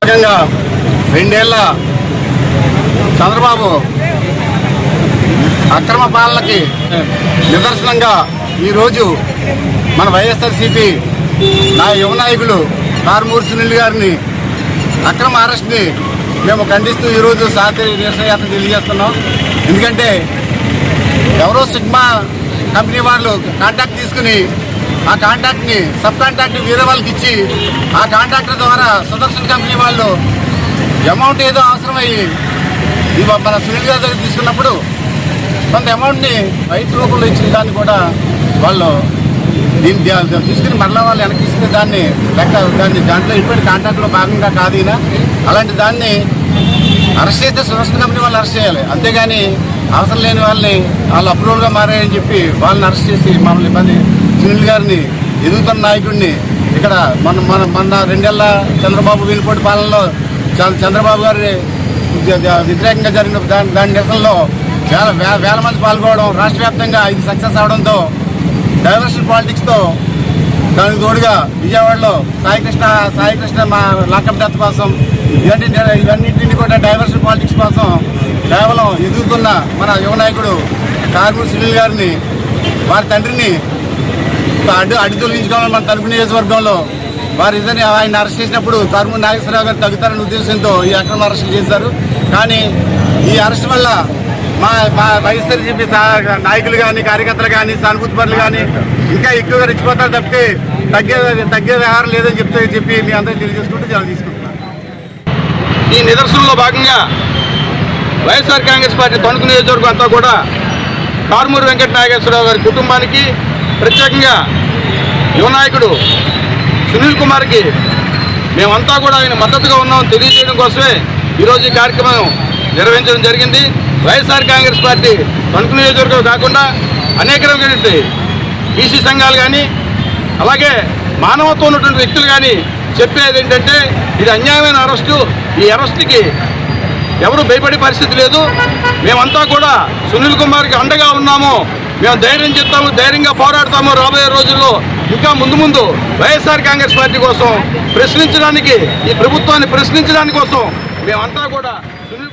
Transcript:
ముఖ్యంగా 2 ఏళ్ల చంద్రబాబు అక్రమ పాలనకి నిదర్శనంగా ఈరోజు మన వైఎస్ఆర్సీపీ యువ నాయకులు కారుమూరి సునీల్ గారిని అక్రమ అరెస్ట్ని మేము ఖండిస్తూ ఈరోజు శాంతి నిరసన యాత్ర తెలియజేస్తున్నాం. ఎందుకంటే ఎవరో సిగ్మా కంపెనీ వాళ్ళు కాంట్రాక్ట్ తీసుకుని ఆ కాంట్రాక్ట్ని సబ్ కాంట్రాక్ట్ వేరే వాళ్ళకి ఇచ్చి ఆ కాంట్రాక్టర్ ద్వారా సుదర్శన్ కంపెనీ వాళ్ళు అమౌంట్ ఏదో అవసరమయ్యి మన సునీల్ గారి దగ్గర తీసుకున్నప్పుడు కొంత అమౌంట్ని రైతు రూపంలో ఇచ్చిన దాన్ని కూడా వాళ్ళు దీన్ని తీసుకుని మరలా వాళ్ళు వెనక్కి ఇస్తే దాన్ని దాంట్లో ఇటువంటి కాంట్రాక్ట్లో భాగంగా కాదు. అలాంటి దాన్ని అరెస్ట్ చేస్తే సుదర్శన్ కంపెనీ వాళ్ళు అరెస్ట్ చేయాలి, అంతేగాని అవసరం లేని వాళ్ళు అప్రూవల్గా మారాయని చెప్పి వాళ్ళని అరెస్ట్ చేసి మమ్మల్ని ఇబ్బంది సునీల్ గారిని ఎదుగుతున్న నాయకుడిని ఇక్కడ మన 2 ఏళ్ల చంద్రబాబు వీలుపోటీ పాలనలో చంద్రబాబు గారి వ్యతిరేకంగా జరిగిన దాని నిరసనలో చాలా వేల మంది పాల్గొనడం, రాష్ట్ర వ్యాప్తంగా ఇది సక్సెస్ అవడంతో డైవర్షన్ పాలిటిక్స్తో దానికి తోడుగా విజయవాడలో సాయికృష్ణ మా లాకప్ డెత్ కోసం ఇవన్నింటినీ కూడా డైవర్షన్ పాలిటిక్స్ కోసం కేవలం ఎదుగుతున్న మన యువ నాయకుడు కారుమూరి సునీల్ గారిని వారి తండ్రిని అడ్డు తొలగించుకోవాలని మన తలుపు నియోజకవర్గంలో వారు ఇదని ఆయన అరెస్ట్ చేసినప్పుడు కారుమూరి నాగేశ్వరరావు గారు తగ్గుతారనే ఉద్దేశంతో ఈ అక్రమ అరెస్టులు చేశారు. కానీ ఈ అరెస్ట్ వల్ల మా వైఎస్ఆర్సీపీ నాయకులు కానీ కార్యకర్తలు కానీ సానుభూతిపరులు కానీ ఇంకా ఎక్కువగా రెచ్చిపోతారు తప్పితే తగ్గే వ్యవహారం లేదని చెప్పి మీ అందరికీ తెలియజేసుకుంటూ చాలా తీసుకుంటున్నాను. ఈ నిదర్శనంలో భాగంగా వైఎస్ఆర్ కాంగ్రెస్ పార్టీ తణుకు నియోజకవర్గం అంతా కూడా కారుమూరి వెంకట నాగేశ్వరరావు గారి కుటుంబానికి, ప్రత్యేకంగా యువ నాయకుడు సునీల్ కుమార్కి మేమంతా కూడా ఆయన మద్దతుగా ఉన్నామని తెలియజేయడం కోసమే ఈరోజు ఈ కార్యక్రమం నిర్వహించడం జరిగింది. వైఎస్ఆర్ కాంగ్రెస్ పార్టీ తణుకు నియోజకవర్గం కాకుండా అనేక రకమైనటువంటి బీసీ సంఘాలు కానీ అలాగే మానవత్వం ఉన్నటువంటి వ్యక్తులు కానీ చెప్పేది ఏంటంటే ఇది అన్యాయమైన అరెస్టు, ఈ అరెస్టుకి ఎవరు భయపడే పరిస్థితి లేదు, మేమంతా కూడా సునీల్ కుమార్కి అండగా ఉన్నాము, మేము ధైర్యం చెప్తాము, ధైర్యంగా పోరాడతాము, రాబోయే రోజుల్లో ఇంకా ముందు వైఎస్ఆర్ కాంగ్రెస్ పార్టీ కోసం ప్రశ్నించడానికి, ఈ ప్రభుత్వాన్ని ప్రశ్నించడానికి కోసం మేమంతా కూడా సునీల్